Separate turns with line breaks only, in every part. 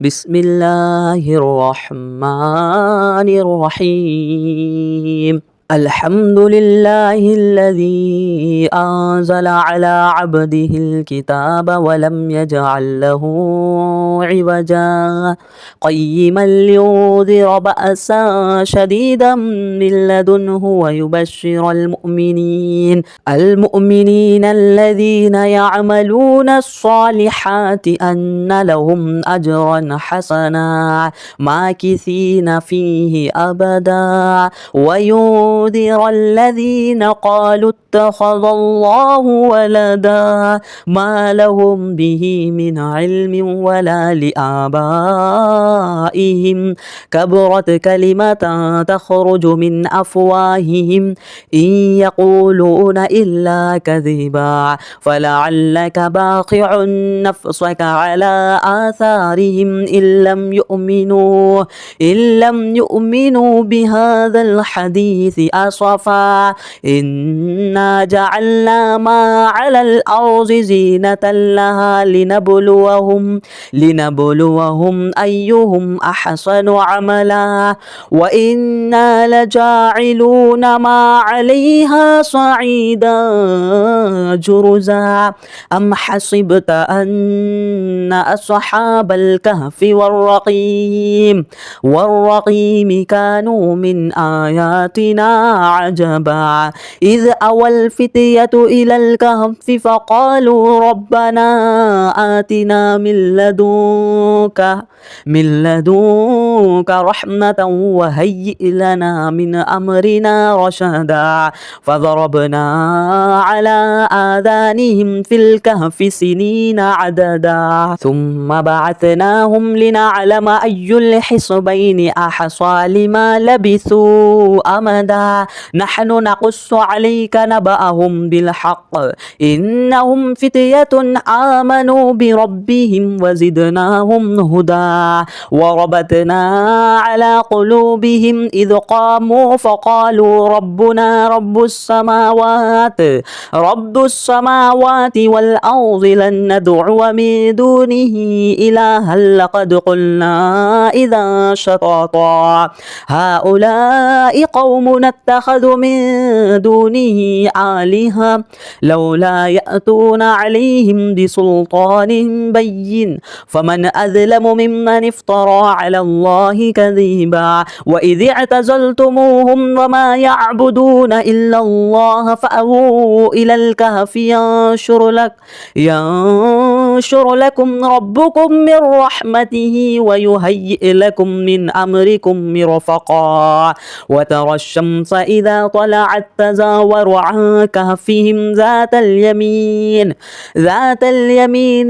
بسم الله الرحمن الرحيم. الحمد لله الذي أنزل على عبده الكتاب ولم يجعل له عوجا قيما لينذر بأسا شديدا من لدنه ويبشر المؤمنين الذين يعملون الصالحات أن لهم أجرا حسنا ماكثين فيه أبدا وينذر الذين قالوا اتخذ الله ولدا ما لهم به من علم ولا لآبائهم كبرت كلمة تخرج من أفواههم إن يقولون إلا كذبا فلعلك باقع نفسك على آثارهم إن لم يؤمنوا بهذا الحديث أسفا إنا جعلنا ما على الأرض زينة لها لنبلوهم أيهم أحسن عملا وإنا لجاعلون ما عليها صعيدا جرزا أم حسبت أن أصحاب الكهف والرقيم كانوا من آياتنا عجبا إذ أوى الفتية إلى الكهف فقالوا ربنا آتنا من لدنك رحمة وهيئ لنا من أمرنا رشدا فضربنا على آذانهم في الكهف سنين عددا ثم بعثناهم لنعلم أي الحزبين أحصى لما لبثوا أمدا نحن نقص عليك نبأهم بالحق إنهم فتية آمنوا بربهم وزدناهم هدى وربطنا على قلوبهم إذ قاموا فقالوا ربنا رب السماوات والأرض لن ندعو من دونه إلها لقد قلنا إذا شططا هؤلاء قوم اتخذوا من دونه آلهة لولا يأتون عليهم بسلطان بين فمن أظلم ممن افترى على الله كذبا وإذ اعتزلتموهم وما يعبدون إلا الله فأووا إلى الكهف ينشر لكم ربكم من رحمته ويهيئ لكم من أمركم مرفقا وترى الشمس إذا طلعت تزاور عن كهفهم ذات اليمين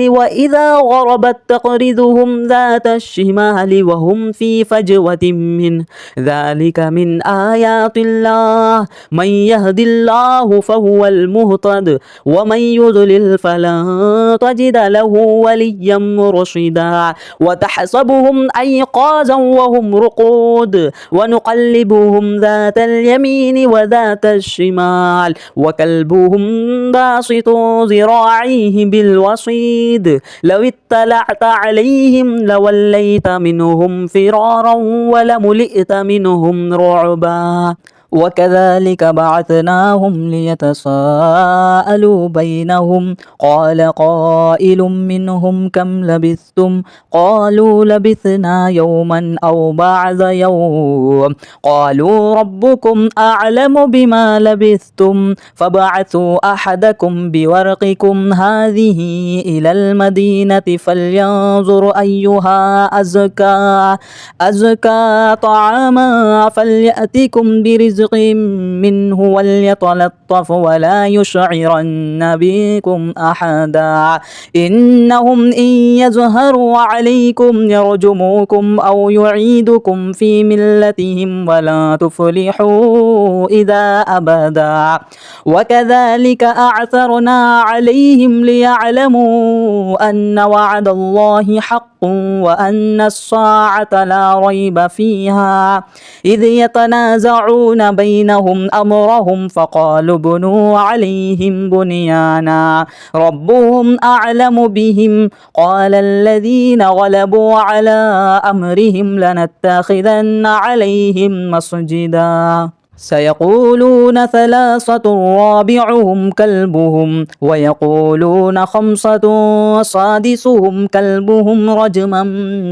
وإذا غربت تقرضهم ذات الشمال وهم في فجوة منه ذلك من آيات الله من يهد الله فهو المهتد ومن يضلل فلن تجد له وليا مرشدا وتحسبهم أيقاظا وهم رقود ونقلبهم ذات اليمين وذات الشمال وكلبهم باسط ذراعيه بالوصيد لو اطلعت عليهم لوليت منهم فرارا ولملئت منهم رعبا وكذلك بعثناهم ليتساءلوا بينهم قال قائل منهم كم لبثتم قالوا لبثنا يوما أو بعض يوم قالوا ربكم أعلم بما لبثتم فبعثوا أحدكم بورقكم هذه إلى المدينة فلينظر أيها أزكى طعاما فليأتكم برزق منه وليتلطف ولا يشعرن بكم أحدا إنهم إن يظهروا عليكم يرجموكم أو يعيدكم في ملتهم ولا تفلحوا إذا أبدا وكذلك أعثرنا عليهم ليعلموا أن وعد الله حق وأن الساعة لا ريب فيها إذ يتنازعون بينهم أمرهم فقالوا بنوا عليهم بنيانا ربهم أعلم بهم قال الذين غلبوا على أمرهم لنتخذن عليهم مسجدا سيقولون ثلاثة رابعهم كلبهم ويقولون خمسة سادسهم كلبهم رجما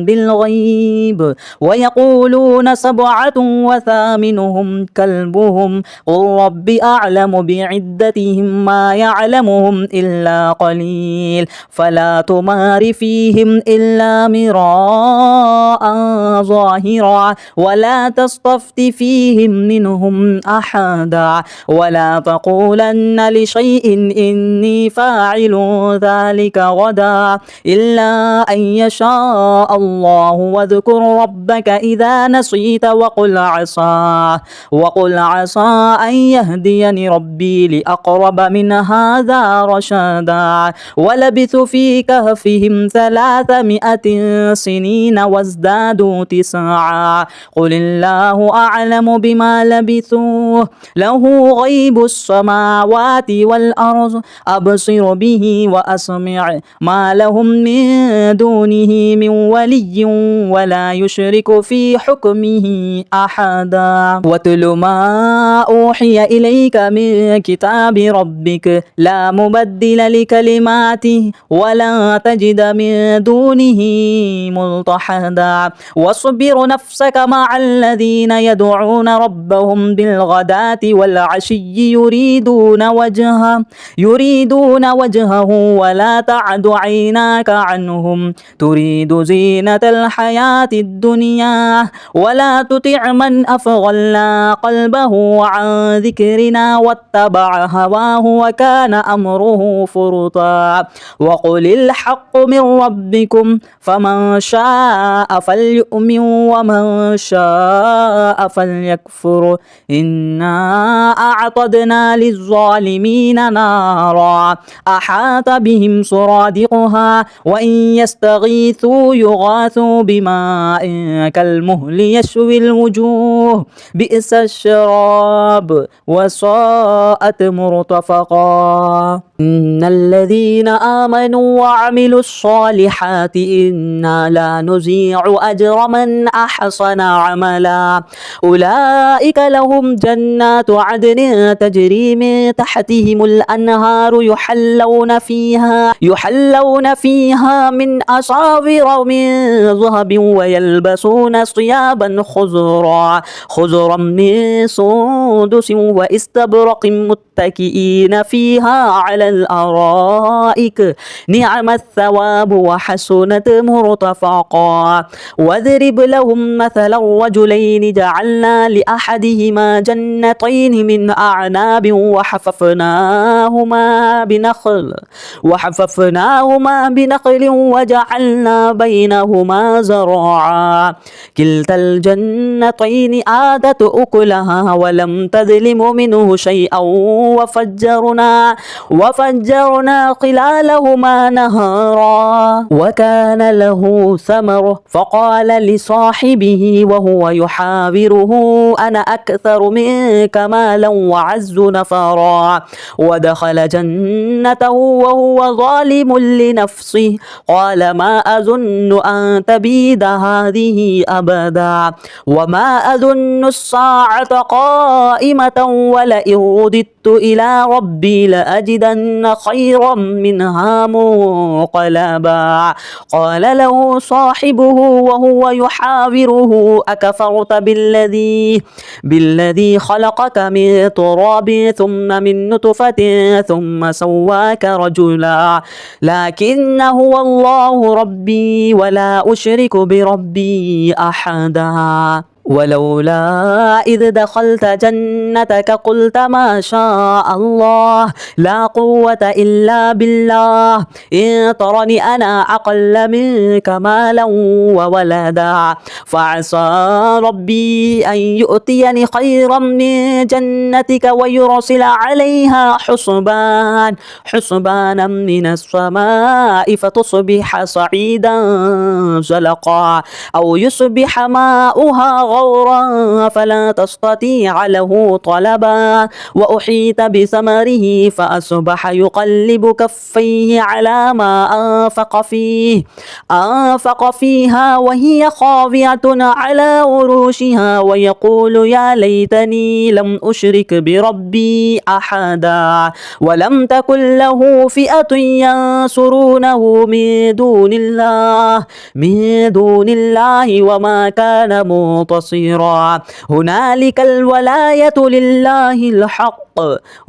بالغيب ويقولون سبعة وثامنهم كلبهم قل رب أعلم بعدتهم ما يعلمهم إلا قليل فلا تمار فيهم إلا مراء ظاهرا ولا تستفت فيهم منهم أحدا ولا تقولن لشيء إني فاعل ذلك غدا إلا أن يشاء الله واذكر ربك إذا نسيت وقل عسى أن يهديني ربي لأقرب من هذا رشدا ولبثوا في كهفهم 300 سنين وازدادوا 9 قل الله أعلم بما لبثوا له غيب السماوات والأرض أبصر به وأسمع ما لهم من دونه من ولي ولا يشرك في حكمه أحدا واتل ما أوحي إليك من كتاب ربك لا مبدل لكلماته ولا تجد من دونه ملتحدا واصبر نفسك مع الذين يدعون ربهم بالغداة والعشي يريدون وجهه ولا تعد عيناك عنهم تريد زينة الحياة الدنيا ولا تطع من أغفلنا قلبه عن ذكرنا واتبع هواه وكان أمره فرطا وقل الحق من ربكم فمن شاء فليؤمن ومن شاء فليكفر إنا أعتدنا للظالمين نارا أحاط بهم سرادقها وإن يستغيثوا يغاثوا بماء كالمهل يشوي الوجوه بئس الشراب وساءت مرتفقا إن الذين آمنوا وعملوا الصالحات إنا لا نضيع أجر من أحسن عملا أولئك لهم جنات عدن تجري من تحتهم الأنهار يحلون فيها من أساور من ذهب ويلبسون ثيابا خضرا من سندس واستبرق متكئين فيها على الأرائك نعم الثواب وحسنت مرتفقا واضرب لهم مثل الرجلين جعلنا لأحدهما جنتين من أعناب وحففناهما بنخل وجعلنا بينهما زرعا كلتا الجنتين آتت أكلها ولم تظلم منه شيئا وفجرنا خلالهما نهارا وكان له ثمر فقال لصاحبه وهو يحاوره أنا أكثر منك مالا وعز نفرا ودخل جنته وهو ظالم لنفسه قال ما أظن أن تبيد هذه أبدا وما أظن الساعة قائمة ولئن رددت إلى ربي لأجدن خيرا منها منقلبا قال له صاحبه وهو يحاوره أكفرت بالذي خلقك من تراب ثم من نطفة ثم سواك رجلا لكن هو الله ربي ولا أشرك بربي أحدا ولولا إذ دخلت جنتك قلت ما شاء الله لا قوة إلا بالله إن ترني أنا أقل منك مالا وولدا فعسى ربي أن يؤتيني خيرا من جنتك ويرسل عليها حسبانا من السماء فتصبح صعيدا زلقا أو يصبح ماؤها غورا فلا تستطيع له طلبا وأحيط بثمره فأصبح يقلب كفيه على ما أنفق فيها وهي خاوية على عروشها ويقول يا ليتني لم أشرك بربي أحدا ولم تكن له فئة ينصرونه من دون الله وما كان منتصرا هنالك الولاية لله الحق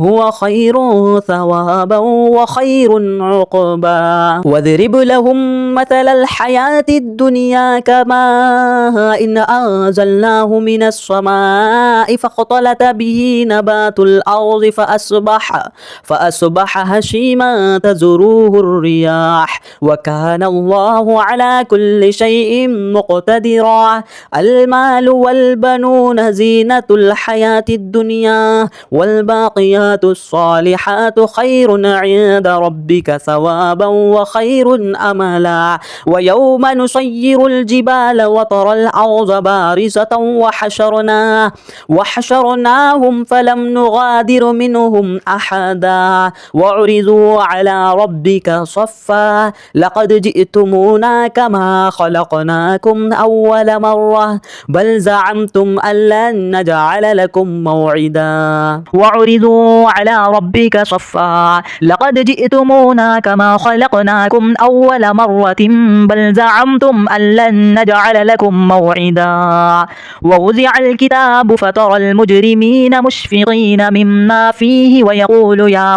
هو خير ثوابا وخير عقبا واضرب لهم مثل الحياة الدنيا كماء إن أنزلناه من السماء فاختلط به نبات الأرض فأصبح هشيما تذروه الرياح وكان الله على كل شيء مقتدرا المال والبنون زينة الحياة الدنيا والباقيات الصالحات خير عند ربك ثوابا وخير أملا ويوم نسير الجبال وترى الأرض بارزة وحشرناهم فلم نغادر منهم أحدا وعرضوا على ربك صفا لقد جئتمونا كما خلقناكم أول مرة بل زعمتم أن لن نجعل لكم موعدا وعرضوا على ربك صفا لقد جئتمونا كما خلقناكم أول مرة بل زعمتم أن لن نجعل لكم موعدا ووضع الكتاب فترى المجرمين مشفقين مما فيه ويقول يا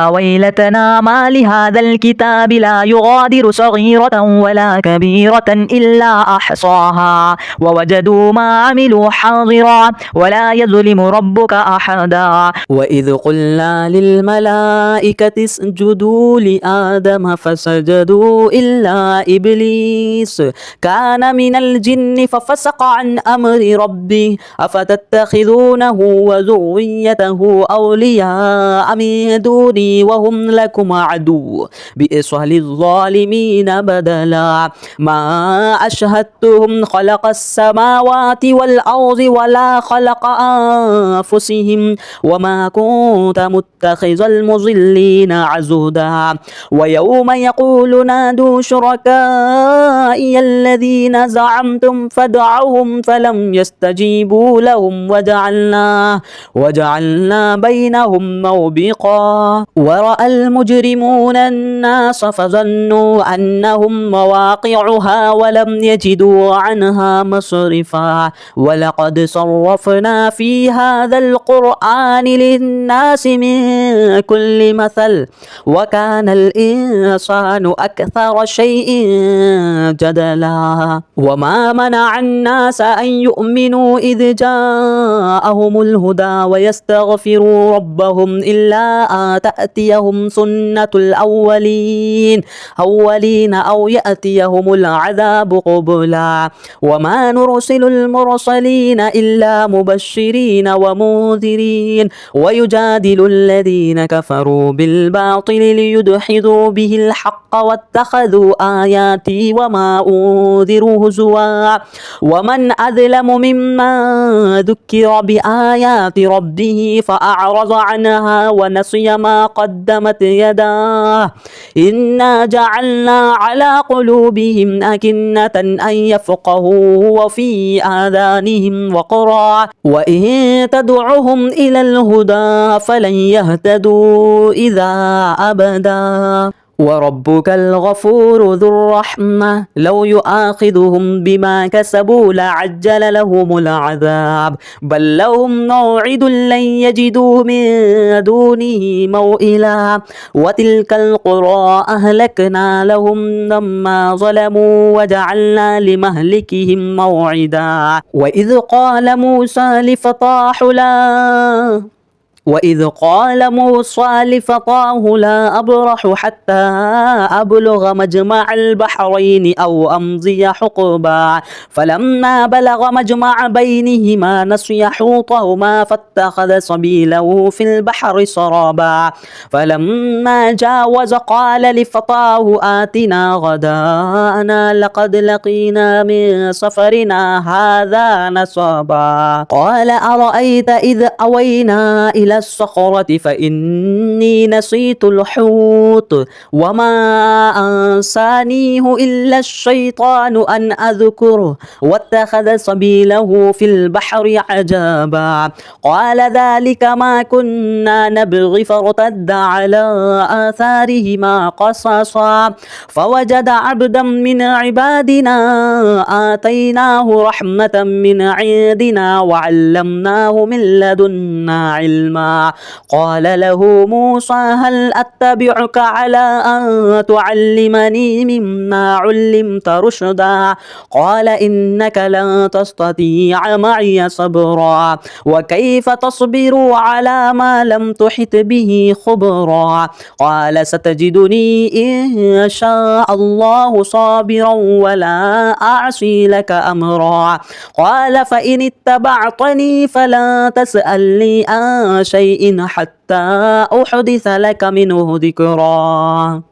ويلتنا ما لهذا الكتاب لا يغادر صغيرة ولا كبيرة إلا أحصاها ووجدوا ما عملوا حاضرا ولا يظلم ربك أحدا وإذ قلنا للملائكة اسجدوا لآدم فسجدوا إلا إبليس كان من الجن ففسق عن أمر ربه أفتتخذونه وذريته أولياء من دوني وهم لكم عدو بئس للظالمين بدلا ما أشهدتهم خلق السماوات والأرض ولا خلق أنفسهم وما كنت متخذ المضلين عضدا ويوم يقول نادوا شركائي الذين زعمتم فدعوهم فلم يستجيبوا لهم وجعلنا بينهم موبقا ورأى المجرمون الناس فظنوا أنهم مواقعها ولم يجدوا عنها مصرفا ولقد صرفنا في هذا القرآن للناس من كل مثل وكان الإنسان أكثر شيء جدلا وما منع الناس أن يؤمنوا إذ جاءهم الهدى ويستغفروا ربهم إلا أن تأتيهم سنة الأولين أو يأتيهم العذاب قبلا وما نرسل المرسلين إلا مبشرين ومنذرين ويجادل الذين كفروا بالباطل ليدحضوا به الحق واتخذوا آياتي وما أنذروا هزوا ومن أظلم ممن ذكر بآيات ربه فأعرض عنها ونسي ما قدمت يداه إنا جعلنا على قلوبهم أكنة أن يفقهوا وفي آذانهم وقرا وإن تدعهم إلى الهدى فلن يهتدوا إذا أبدا وربك الغفور ذو الرحمة لو يؤاخذهم بما كسبوا لعجل لهم العذاب بل لهم موعد لن يجدوا من دونه موئلا وتلك القرى أهلكنا لهم لما ظلموا وجعلنا لمهلكهم موعدا وإذ قال موسى لفتاه لا أبرح حتى أبلغ مجمع البحرين أو أمضي حقبا فلما بلغ مجمع بينهما نسي حوطهما فاتخذ سبيله في البحر سرابا فلما جاوز قال لفتاه آتنا غداءنا لقد لقينا من سفرنا هذا نصبا قال أرأيت إذ أوينا إلى الصخرة فإني نسيت الحوت وما أنسانيه إلا الشيطان أن أذكره واتخذ سبيله في البحر عجبا قال ذلك ما كنا نبغي فارتد على آثارهما قصصا فوجد عبدا من عبادنا آتيناه رحمة من عندنا وعلمناه من لدنا علما قال له موسى هل أتبعك على أن تعلمني مما علمت رشدا قال إنك لن تستطيع معي صبرا وكيف تصبر على ما لم تحط به خبرا قال ستجدني إن شاء الله صابرا ولا أعصي لك أمرا قال فإن اتبعتني فلا تسألني عن شيء حتى أحدث لك منه ذكرا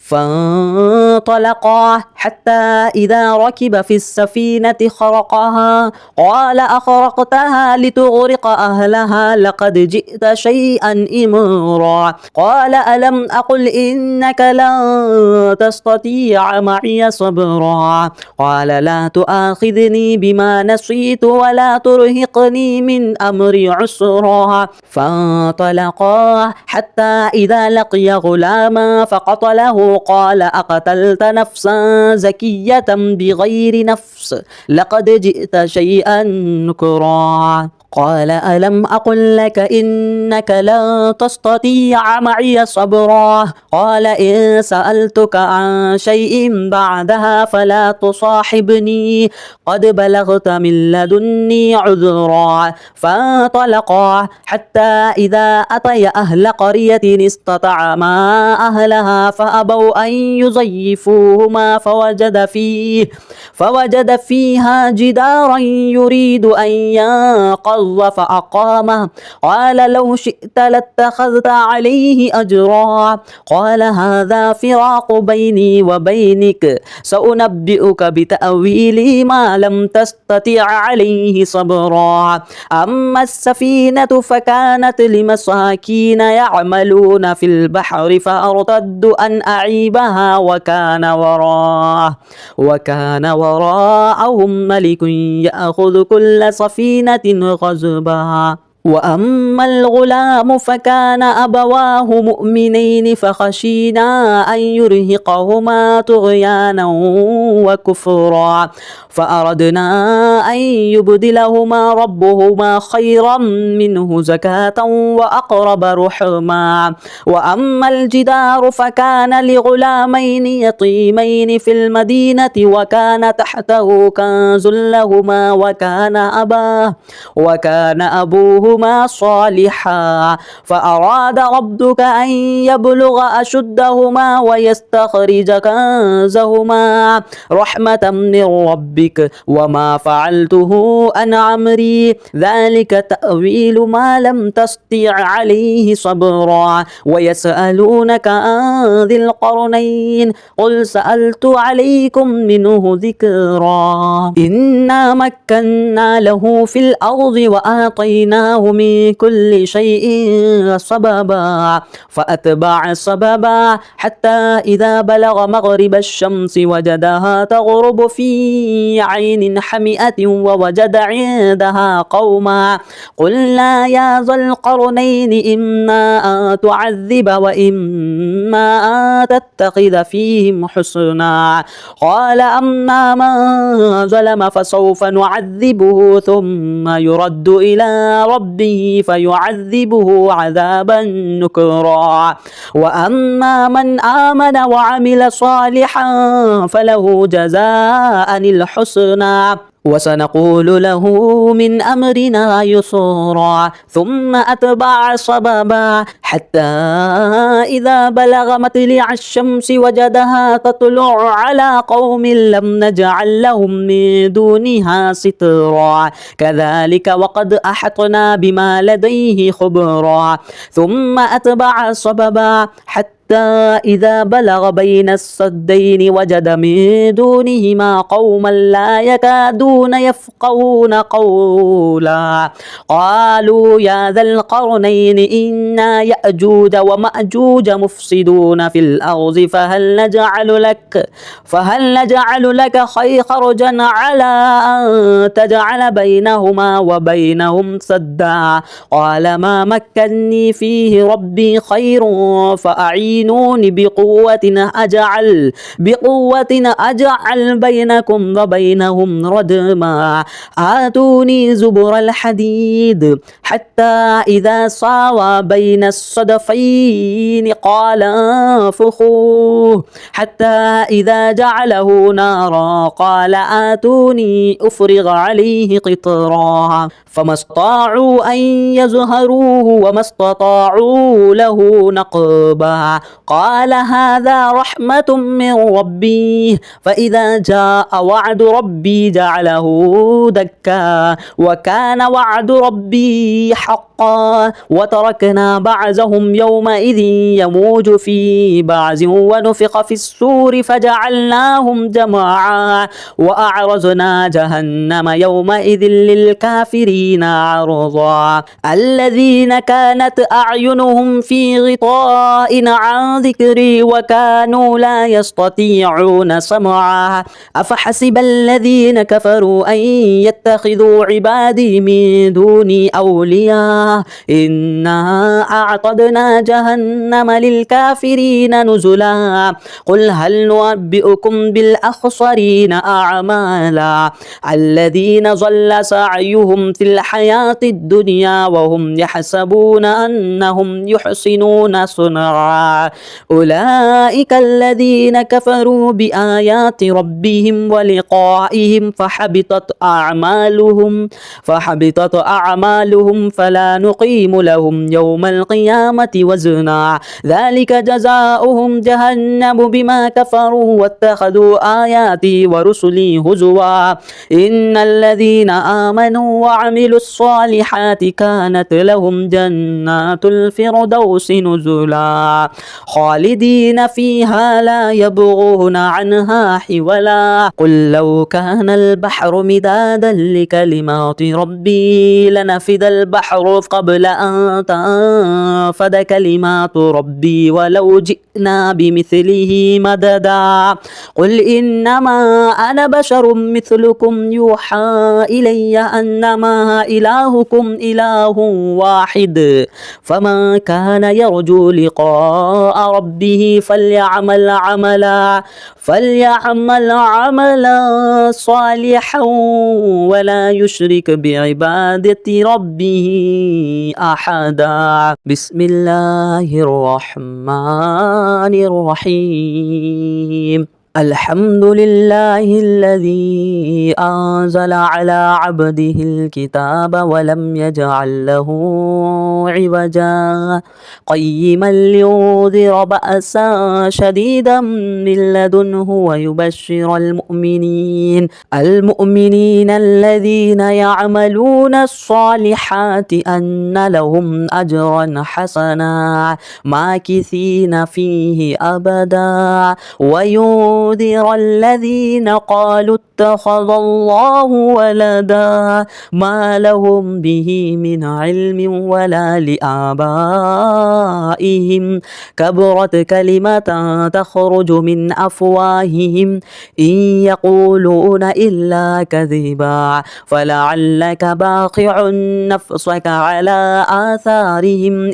فانطلقا حتى إذا ركب في السفينة خرقها قال أخرقتها لتغرق أهلها لقد جئت شيئا إمرا قال ألم أقل إنك لن تستطيع معي صبرا قال لا تؤاخذني بما نسيت ولا ترهقني من أمري عسرا فانطلقا حتى إذا لقي غلاما فقتله قال أقتلت نفسا زكية بغير نفس لقد جئت شيئا نكرا قال ألم أقل لك إنك لن تستطيع معي صبرا قال إن سألتك عن شيء بعدها فلا تصاحبني قد بلغت من لدني عذرا فانطلقا حتى إذا أتيا أهل قرية استطعما أهلها فأبوا أن يضيفوهما فوجد فيها جدارا يريد أن ينقض فأقامه قال لو شئت لاتخذت عليه أجرا قال هذا فراق بيني وبينك سأنبئك بتأويل ما لم تستطع عليه صبرا أما السفينة فكانت لمساكين يعملون في البحر فأرتدوا أن أعيبها وكان وراءهم ملك يأخذ كل سفينة غصبا وأما الغلام فكان أبواه مؤمنين فخشينا أن يرهقهما طغيانا وكفرا فأردنا أن يبدلهما ربهما خيرا منه زكاة وأقرب رحما وأما الجدار فكان لغلامين يتيمين في المدينة وكان تحته كنز لهما وكان أبوهما صالحا فأراد ربك أن يبلغ أشدهما ويستخرج كنزهما رحمة من ربك وما فعلته عن أمري ذلك تأويل ما لم تستطع عليه صبرا ويسألونك عن ذي القرنين قل سألت عليكم منه ذكرا إنا مكنا له في الأرض وآتيناه الله من كل شيء صببا فأتبع سببا حتى إذا بلغ مغرب الشمس وجدها تغرب في عين حمئة ووجد عندها قوما قلنا يا ذا القرنين إما أن تعذب وإما أن تتخذ فيهم حسنا قال أما من ظلم فسوف نعذبه ثم يرد إلى ربه فيعذبه عذابا نكرا وأما من آمن وعمل صالحا فله جزاء الحسنى وسنقول له من أمرنا يسرا ثم أتبع سببا حتى إذا بلغ مطلع الشمس وجدها تطلع على قوم لم نجعل لهم من دونها سترا كذلك وقد أحطنا بما لديه خبرا ثم أتبع سببا حتى إذا بلغ بين السدين وجد من دونهما قوما لا يكادون يفقهون قولا قالوا يا ذا القرنين إن يأجوج ومأجوج مفسدون في الأرض فهل نجعل لك خرجا على أن تجعل بينهما وبينهم سدا قال ما مكني فيه ربي خير فأعينوني بقوة أجعل بينكم وبينهم ردما آتوني زبر الحديد حتى إذا ساوى بين الصدفين قال انفخوه حتى إذا جعله نارا قال آتوني أفرغ عليه قطرا فما استطاعوا أن يظهروه وما استطاعوا له نقبا قال هذا رحمة من ربي فإذا جاء وعد ربي جعله دكا وكان وعد ربي حقا وتركنا بعضهم يومئذ يموج في بعض ونفخ في السور فجعلناهم جماعا وأعرضنا جهنم يومئذ للكافرين عرضا الذين كانت أعينهم في غطاء عن ذكري وكانوا لا يستطيعون سمعا أفحسب الذين كفروا أن يتخذوا عبادي من دوني أولياء إنا أعتدنا جهنم للكافرين نزلا قل هل ننبئكم بالأخسرين أعمالا الذين ضل سعيهم في الحياة الدنيا وهم يحسبون أنهم يحسنون صنعا أولئك الذين كفروا بآيات ربهم ولقائهم فحبطت أعمالهم فلا نقيم لهم يوم القيامة وزنا ذلك جزاؤهم جهنم بما كفروا واتخذوا آياتي ورسلي هزوا إن الذين آمنوا وعملوا الصالحات كانت لهم جنات الفردوس نزلا خالدين فيها لا يبغون عنها حولا قل لو كان البحر مدادا لكلمات ربي لنفد البحر قبل أن تنفد كلمات ربي ولو جئنا بمثله مددا قل إنما أنا بشر مثلكم يوحى إلي أنما إلهكم إله واحد فمن كان يرجو لقاء ربه فليعمل عملا صالحا ولا يشرك بعبادة ربه أحدا بسم الله الرحمن الرحيم الحمد لله الذي أنزل على عبده الكتاب ولم يجعل له عوجا قيما لينذر بأسا شديدا من لدنه ويبشر المؤمنين الذين يعملون الصالحات أن لهم أجرا حسنا ماكثين فيه أبدا وينذر لينذر الذين قالوا اتخذ الله ولدا ما لهم به من علم ولا لآبائهم كبرت كلمة تخرج من أفواههم إن يقولون إلا كذبا فلعلك باخع نفسك على آثارهم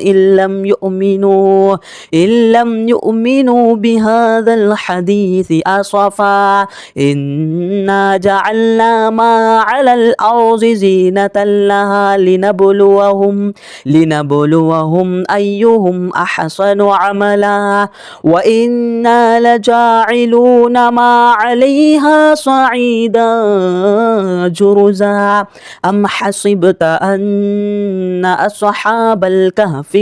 إن لم يؤمنوا بهذا الحديث أسفا إنا جعلنا ما على الأرض زينة لها لنبلوهم أيهم أحسن عملا وإنا لجاعلون ما عليها صعيدا جرزا أم حسبت أن أصحاب الكهف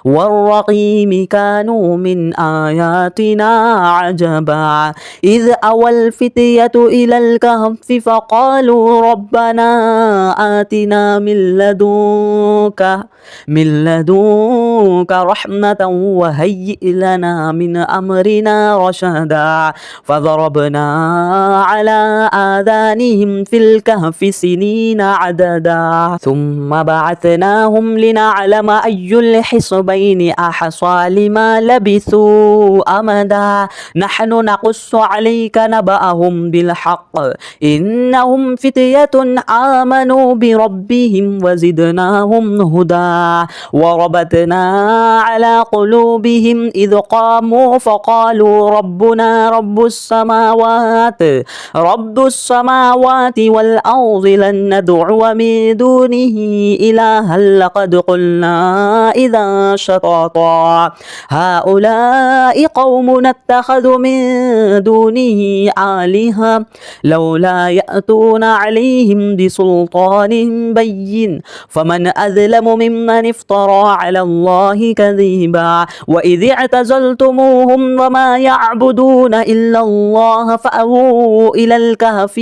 والرقيم كانوا من آياتنا عجبا إذ أوى الفتية إلى الكهف فقالوا ربنا آتنا من لدنك رحمة وهيئ لنا من أمرنا رشدا فضربنا على آذانهم في الكهف سنين عددا ثم بعثناهم لنعلم أي الحزبين أحصى لما لبثوا أمدا نحن نقص عليك نبأهم بالحق إنهم فتية آمنوا بربهم وزدناهم هدى وربطنا على قلوبهم إذ قاموا فقالوا ربنا رب السماوات والأرض لن ندعو من دونه إلها لقد قلنا إذا شططا هؤلاء قوم اتخذوا من دونه آلهة لولا يأتون عليهم بسلطان بين فمن أظلم ممن افترى على الله كذبا وإذ اعتزلتموهم وما يعبدون إلا الله فأووا إلى الكهف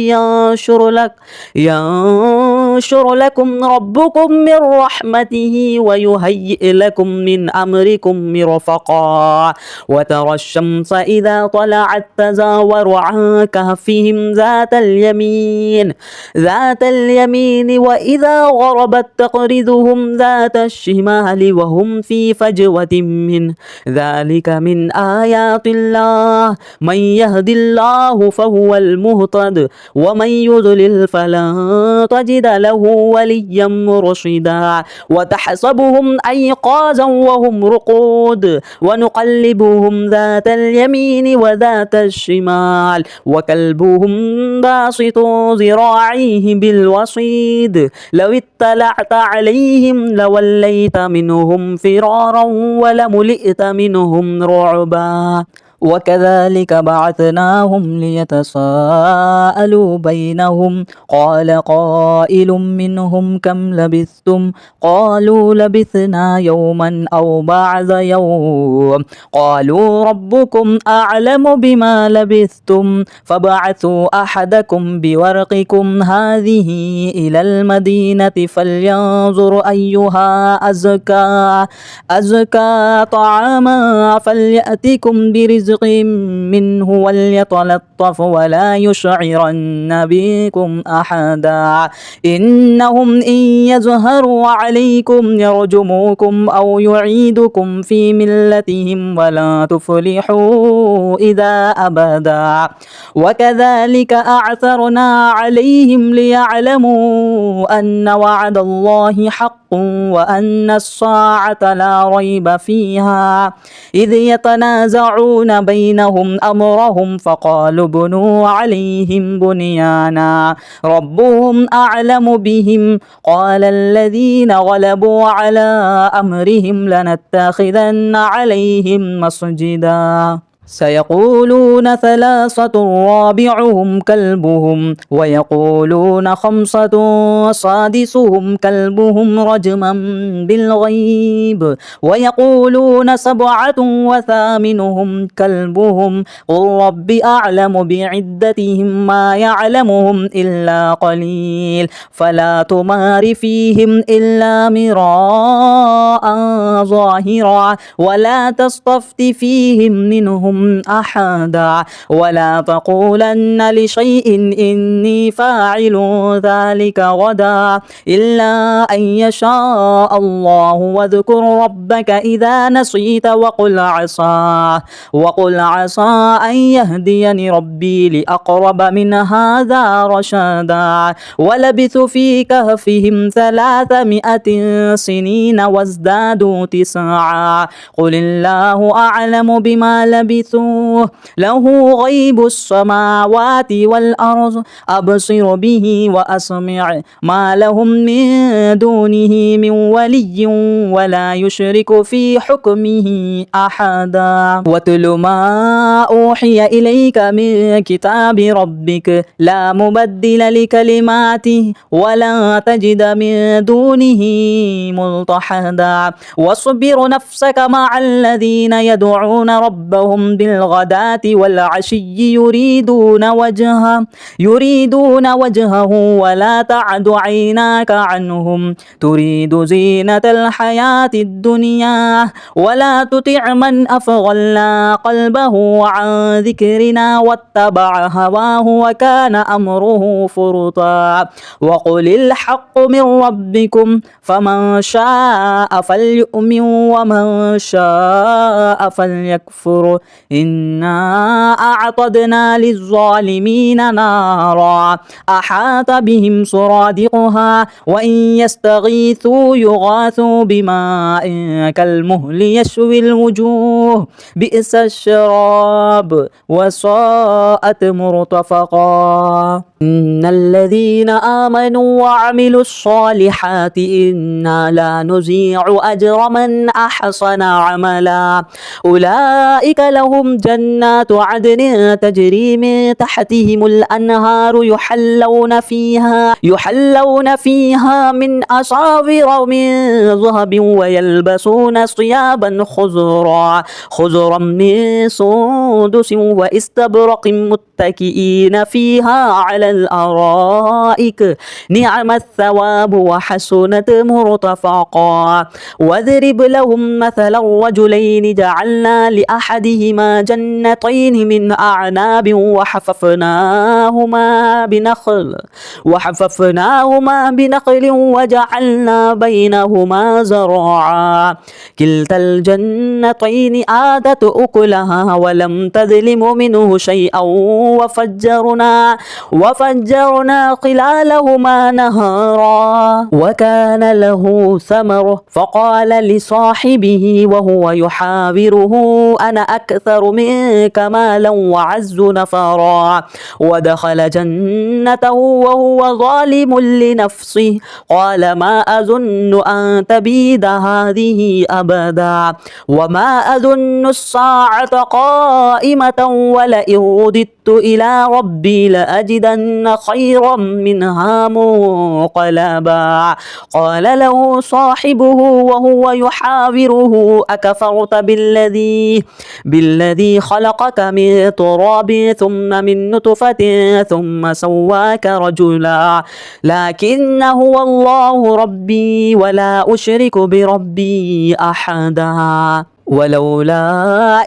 ينشر لكم ربكم من رحمته ويهيئ لكم من أمركم مرفقا وترى الشمس إذا طلعت تزاور عن كهفهم ذات اليمين وإذا غربت تقرضهم ذات الشمال وهم في فجوة منه ذلك من آيات الله من يهد الله فهو المهتد ومن يضلل فلن تجد له وليا مرشدا وتحسبهم أيقاظا وهم رقود ونقلبهم ذات اليمين وذات الشمال وكلبهم باسط ذراعيه بالوصيد لو اطلعت عليهم لوليت منهم فرارا ولملئت منهم رعبا وكذلك بعثناهم ليتساءلوا بينهم قال قائل منهم كم لبثتم قالوا لبثنا يوما أو بعض يوم قالوا ربكم أعلم بما لبثتم فابعثوا أحدكم بورقكم هذه إلى المدينة فلينظر أيها أزكى طعاما فليأتكم برزق منه وليتلطف ولا يشعرن بكم أحدا إنهم إن يظهروا عليكم يرجموكم أو يعيدكم في ملتهم ولا تفلحوا إذا أبدا وكذلك أعثرنا عليهم ليعلموا أن وعد الله حق وأن الساعة لا ريب فيها إذ يتنازعون بينهم أمرهم فقالوا بنوا عليهم بنيانا ربهم أعلم بهم قال الذين غلبوا على أمرهم لنتخذن عليهم مسجدا سيقولون ثلاثة رابعهم كلبهم ويقولون خمسة سادسهم كلبهم رجما بالغيب ويقولون سبعة وثامنهم كلبهم قل رب أعلم بعدتهم ما يعلمهم إلا قليل فلا تمار فيهم إلا مراء ظاهرا ولا تستفت فيهم منهم منهم أحدا ولا تقولن لشيء إني فاعل ذلك غدا إلا أن يشاء الله واذكر ربك إذا نسيت وقل عسى أن يهديني ربي لأقرب من هذا رشدا ولبثوا في كهفهم 300 سنين وازدادوا 9 قل الله أعلم بما لبثوا له غيب السماوات والأرض أبصر به وأسمع ما لهم من دونه من ولي ولا يشرك في حكمه أحدا واتل ما أوحي إليك من كتاب ربك لا مبدل لكلماته ولا تجد من دونه ملتحدا واصبر نفسك مع الذين يدعون ربهم بالغداة والعشي يريدون وجهه ولا تعد عيناك عنهم تريد زينة الحياة الدنيا ولا تطع من أفغلنا قلبه عن ذكرنا واتبع هواه وكان أمره فرطا وقل الحق من ربكم فمن شاء فليؤمن ومن شاء فليكفر إنا أعتدنا للظالمين نارا أحاط بهم سرادقها وإن يستغيثوا يغاثوا بماء كالمهل يشوي الوجوه بئس الشراب وساءت مرتفقا إن الذين آمنوا وعملوا الصالحات إنا لا نضيع أجر من أحسن عملا أولئك لهم جنات عدن تجري من تحتهم الأنهار يحلون فيها من أساور من ذهب ويلبسون ثيابا خضرا من سندس واستبرق متكئين فيها على الأرائك نعم الثواب وحسنت مرتفقا واضرب لهم مثل الرجلين جعلنا لأحدهما جنتين من أعناب وحففناهما بنخل وجعلنا بينهما زرعا كلتا الجنتين آتت أكلها ولم تظلم منه شيئا وفجرنا خلالهما نهارا وكان له ثمر فقال لصاحبه وهو يحاوره أنا أكثر منك مالا وعز نفرا ودخل جنته وهو ظالم لنفسه قال ما أظن أن تبيد هذه أبدا وما أظن الساعة قائمة ولئن رددت إلى ربي لأجدن خيرا منها منقلبا قال له صاحبه وهو يحاوره أكفرت بالذي خلقك من تراب ثم من نطفة ثم سواك رجلا لكن هو الله ربي ولا أشرك بربي أحدا ولولا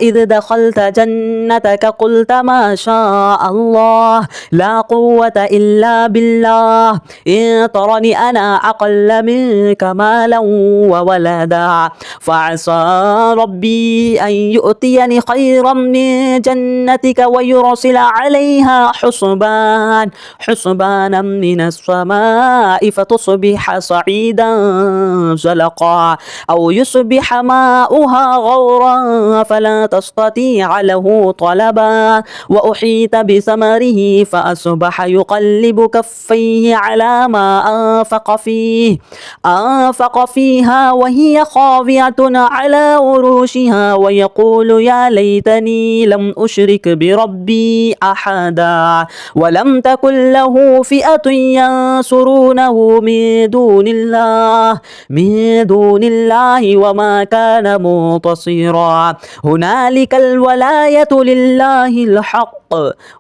إذ دخلت جنتك قلت ما شاء الله لا قوة إلا بالله إن ترني أنا أقل منك مالا وولدا فعسى ربي أن يؤتيني خيرا من جنتك ويرسل عليها حسبانا من السماء فتصبح صعيدا زلقا أو يصبح ماؤها غورا فلا تستطيع له طلبا وأحيط بثمره فأصبح يقلب كفيه على ما أنفق فيها وهي خاوية على عروشها ويقول يا ليتني لم أشرك بربي أحدا ولم تكن له فئة ينصرونه من دون الله وما كان منتصرا بصيرا هنالك الولاية لله الحق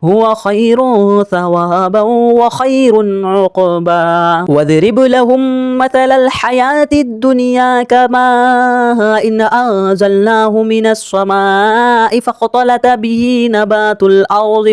هو خير ثوابا وخير عقبا واضرب لهم مثل الحياة الدنيا كماء إن أنزلناه من السماء فاختلط به نبات الأرض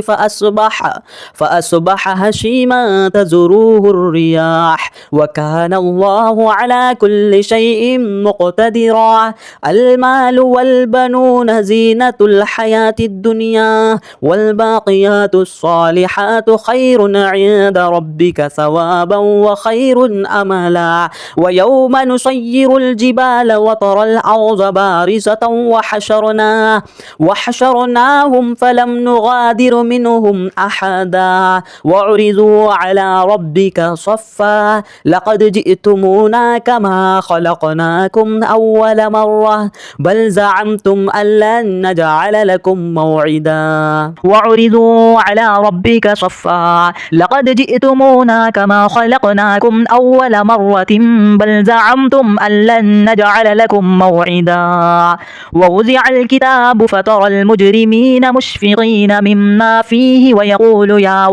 فأصبح هشيما تذروه الرياح وكان الله على كل شيء مقتدرا المال والبنون زينة الحياة الدنيا والباقيات الصالحات خير عند ربك ثوابا وخير أملا ويوم نسير الجبال وترى الأرض بارزة وحشرناهم فلم نغادر منهم أحدا وعرضوا على ربك صفا لقد جئتمونا كما خلقناكم أول مرة بل زعمتم أن لن نجعل لكم موعدا وعرضوا على ربك صفا لقد جئتمونا كما خلقناكم أول مرة بل زعمتم أن لن نجعل لكم موعدا ووزع الكتاب فترى المجرمين مشفقين مما فيه ويقول يا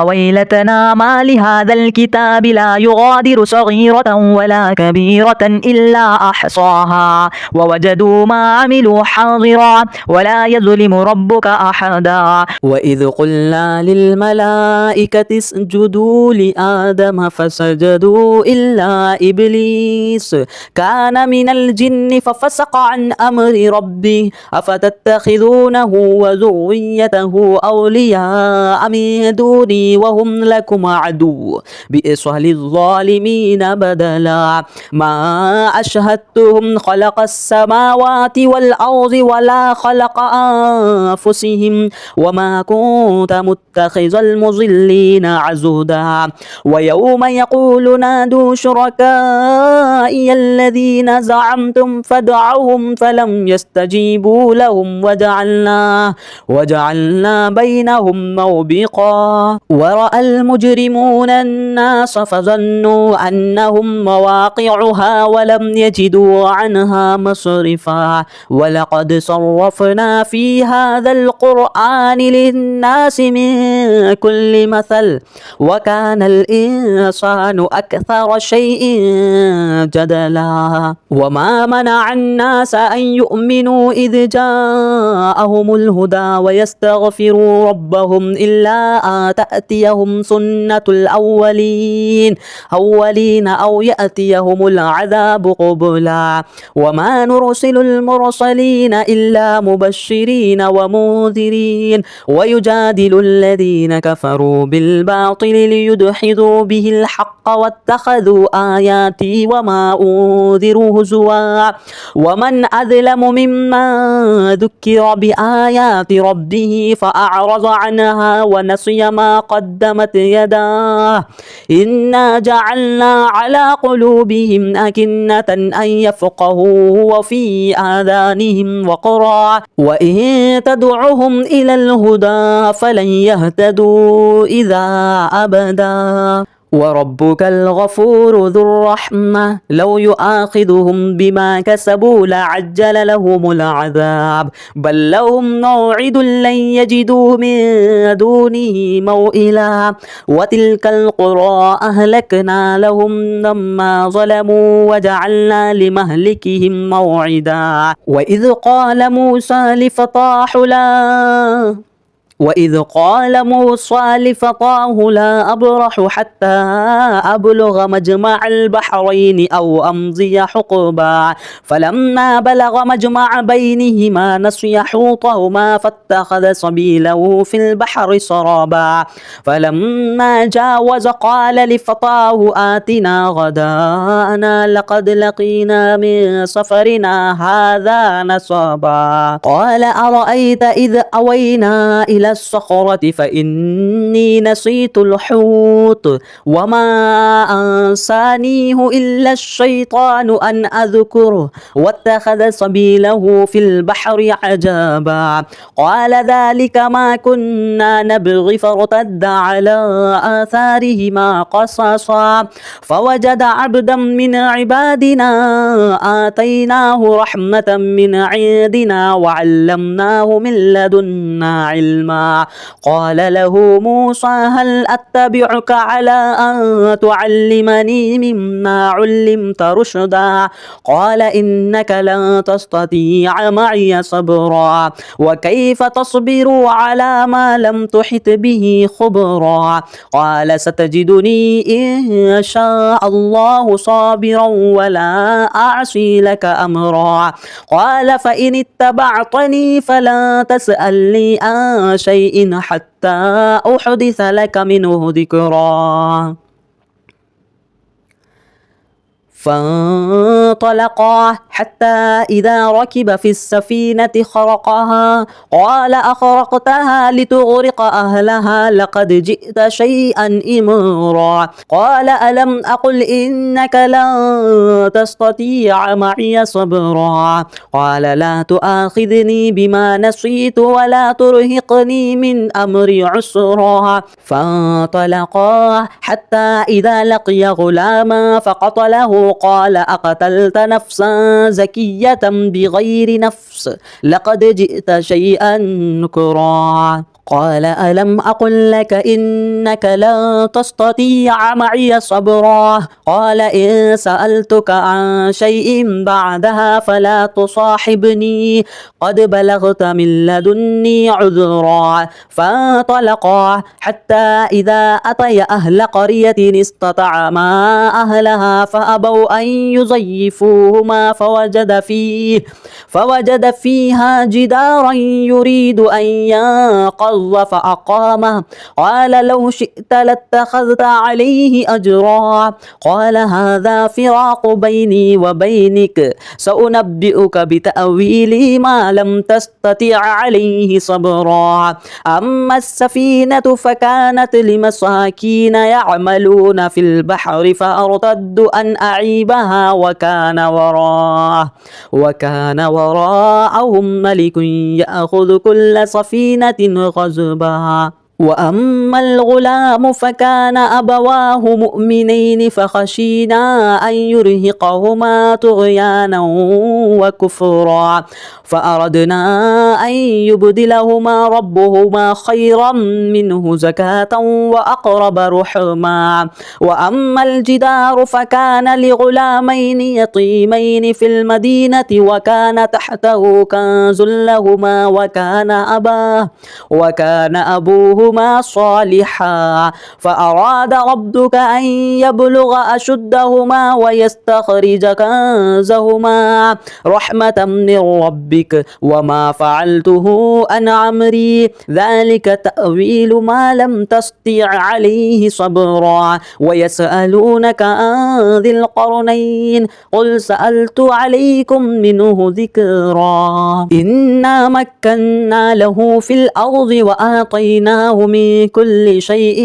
ويلتنا ما لهذا الكتاب لا يغادر صغيرة ولا كبيرة إلا أحصاها ووجدوا ما عملوا حاضرا ولا يظلم ربك أحدا وإذ قلنا للملائكة اسجدوا لآدم فسجدوا إلا إبليس كان من الجن ففسق عن أمر ربه أفتتخذونه وذريته أولياء من دوني وهم لكم عدو بئس للظالمين بدلا ما أشهدتهم خلق السماوات والأرض ولا خلق أنفسهم وما كنت متخذ المضلين عضدا ويوم يقول نادوا شركائي الذين زعمتم فادعوهم فلم يستجيبوا لهم وجعلنا بينهم موبقا ورأى المجرمون الناس فظنوا أنهم مواقعها ولم يجدوا عنها مصرفا ولقد صرفنا في هذا القرآن للناس من كل مثل وكان الإنسان أكثر شيء جدلا وما منع الناس أن يؤمنوا إذ جاءهم الهدى ويستغفروا ربهم إلا أن تأتيهم سنة الأولين أو يأتيهم العذاب قبلا وما نرسل المرسلين إلا مبشرين ومنذرين ويجادل الذين كفروا بالباطل ليدحضوا به الحق واتخذوا آياتي وما أنذروا هزوا ومن أظلم ممن ذكر بآيات ربه فأعرض عنها ونسي ما قدمت يداه إنا جعلنا على قلوبهم أكنة أن يفقهوه وفي آذانهم وقرا وإن تدعهم إلى الهدى فلن يهتدوا إذا أبدا وربك الغفور ذو الرحمة لو يؤاخذهم بما كسبوا لعجل لهم العذاب بل لهم موعد لن يجدوا من دونه موئلا وتلك القرى أهلكنا لهم لما ظلموا وجعلنا لمهلكهم موعدا وإذ قال موسى لفتاه لا أبرح حتى أبلغ مجمع البحرين أو أمضي حقبا فلما بلغ مجمع بينهما نسي حوطهما فاتخذ سبيله في البحر سرابا فلما جاوز قال لفتاه آتنا غداءنا لقد لقينا من سفرنا هذا نصبا قال أرأيت إذ أوينا إلى إلى الصخرة فإني نسيت الحوت وما أنسانيه إلا الشيطان أن أذكره واتخذ سبيله في البحر عجبا قال ذلك ما كنا نبغي فارتد على آثارهما قصصا فوجد عبدا من عبادنا آتيناه رحمة من عندنا وعلمناه من لدنا علما قال له موسى هل أتبعك على أن تعلمني مما علمت رشدا قال إنك لن تستطيع معي صبرا وكيف تصبر على ما لم تحط به خبرا قال ستجدني إن شاء الله صابرا ولا أعصي لك أمرا قال فإن اتبعتني فلا تسألني عن شيء حتى أحدث لك منه ذكرا فانطلقا حتى إذا ركب في السفينة خرقها قال أخرقتها لتغرق أهلها لقد جئت شيئا إمرا قال ألم أقل إنك لن تستطيع معي صبرا قال لا تؤاخذني بما نسيت ولا ترهقني من أمري عسرا فانطلقا حتى إذا لقي غلاما فقتله قال أقتلت نفسا زكية بغير نفس لقد جئت شيئا نكرا قال ألم أقل لك إنك لن تستطيع معي صبرا قال إن سألتك عن شيء بعدها فلا تصاحبني قد بلغت من لدني عذرا فانطلقا حتى إذا أتيا أهل قرية استطعما أهلها فأبوا أن يضيفوهما فوجد فيها جدارا يريد أن ينقض فأقامه قال لو شئت لاتخذت عليه أجرا قال هذا فراق بيني وبينك سأنبئك بتأويل ما لم تستطع عليه صبرا أما السفينة فكانت لمساكين يعملون في البحر فأرتدوا أن أعيبها وكان وراءهم ملك يأخذ كل سفينة غصبا وأما الغلام فكان أبواه مؤمنين فخشينا أن يرهقهما طغيانا وكفرا فأردنا أن يبدلهما ربهما خيرا منه زكاة وأقرب رحما وأما الجدار فكان لغلامين يتيمين في المدينة وكان تحته كنز لهما وكان أبوهما صالحا فأراد ربك أن يبلغ أشدهما ويستخرج كنزهما رحمة من ربك وما فعلته عن أمري ذلك تأويل ما لم تستطع عليه صبرا ويسألونك عن ذي القرنين قل سألت عليكم منه ذكرا إنا مكنا له في الأرض وآتيناه من كل شيء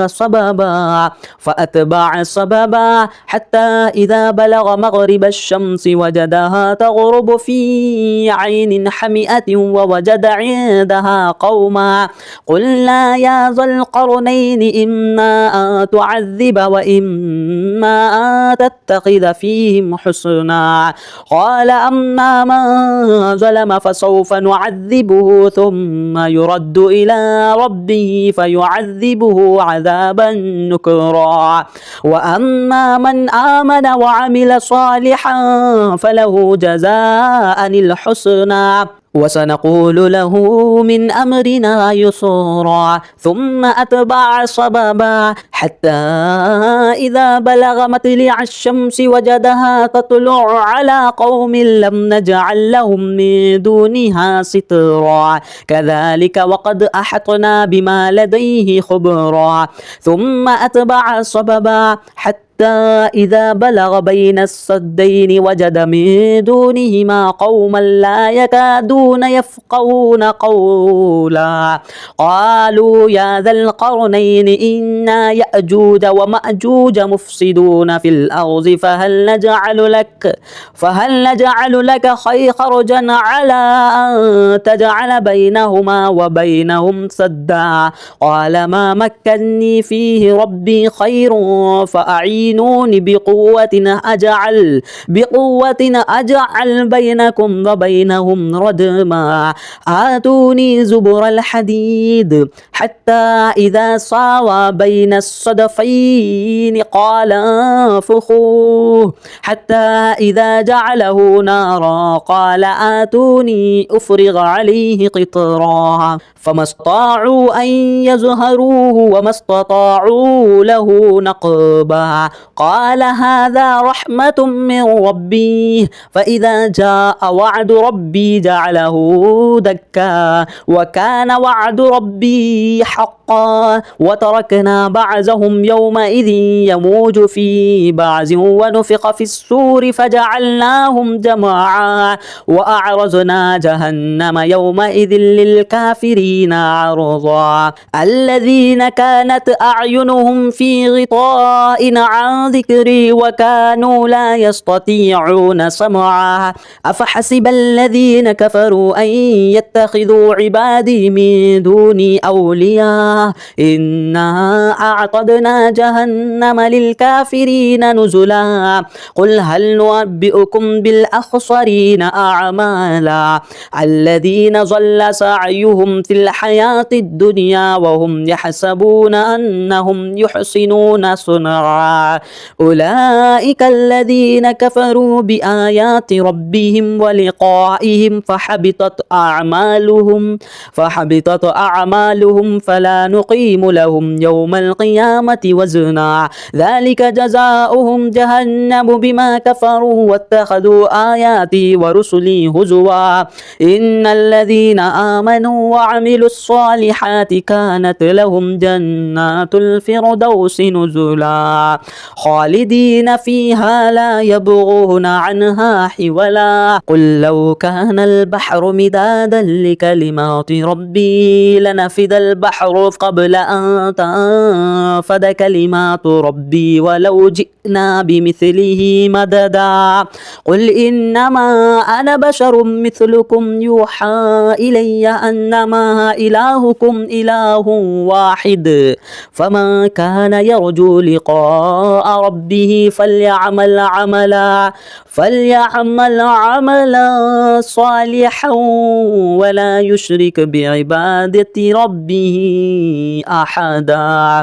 سببا فأتبع سببا حتى إذا بلغ مغرب الشمس وجدها تغرب في عين حمئة ووجد عندها قوما قلنا يا ذا القرنين إما أن تعذب وإما أن تتخذ فيهم حسنا قال أما من ظلم فسوف نعذبه ثم يرد إلى ربه فيعذبه عذابا نكرا وأما من آمن وعمل صالحا فله جزاء الحسنى وسنقول له من أمرنا يسرا ثم أتبع سببا حتى إذا بلغ مطلع الشمس وجدها تطلع على قوم لم نجعل لهم من دونها سترا كذلك وقد أحطنا بما لديه خبرا ثم أتبع سببا حتى إذا بلغ بين السدين وجد من دونهما قوما لا يكادون يفقهون قولا قالوا يا ذا القرنين إن يأجوج ومأجوج مفسدون في الأرض فهل نجعل لك خرجا على أن تجعل بينهما وبينهم سدا قال ما مكني فيه ربي خير فأعينوني بقوة أجعل بينكم وبينهم ردما آتوني زبر الحديد حتى إذا ساوى بين الصدفين قال انفخوه حتى إذا جعله نارا قال آتوني أفرغ عليه قطرا فما استطاعوا أن يظهروه وما استطاعوا له نقبا قال هذا رحمة من ربي فإذا جاء وعد ربي جعله دكا وكان وعد ربي حقا وتركنا بعضهم يومئذ يموج في بعض ونفخ في السور فجعلناهم جماعا وأعرضنا جهنم يومئذ للكافرين عرضا الذين كانت أعينهم في غطاء عن ذكري وكانوا لا يستطيعون سمعا أفحسب الذين كفروا أن يتخذوا عبادي من دوني أولياء إنا أعتدنا جهنم للكافرين نزلا قل هل ننبئكم بالأخسرين أعمالا الذين ضل سعيهم في الحياة الدنيا وهم يحسبون أنهم يحسنون صنعا أولئك الذين كفروا بآيات ربهم ولقائهم فحبطت أعمالهم فلا نقيم لهم يوم القيامة وزنا ذلك جزاؤهم جهنم بما كفروا واتخذوا آياتي ورسلي هزوا إن الذين آمنوا وعملوا الصالحات كانت لهم جنات الفردوس نزلا خالدين فيها لا يبغون عنها حولا قل لو كان البحر مدادا لكلمات ربي لنفد البحر قبل أن تنفد كلمات ربي ولو جئنا بمثله مددا قل إنما أنا بشر مثلكم يوحى إلي أنما إلهكم إله واحد فمن كان يرجو لقاء ربه فليعمل عملا صالحا ولا يشرك بعبادة ربه أحدا.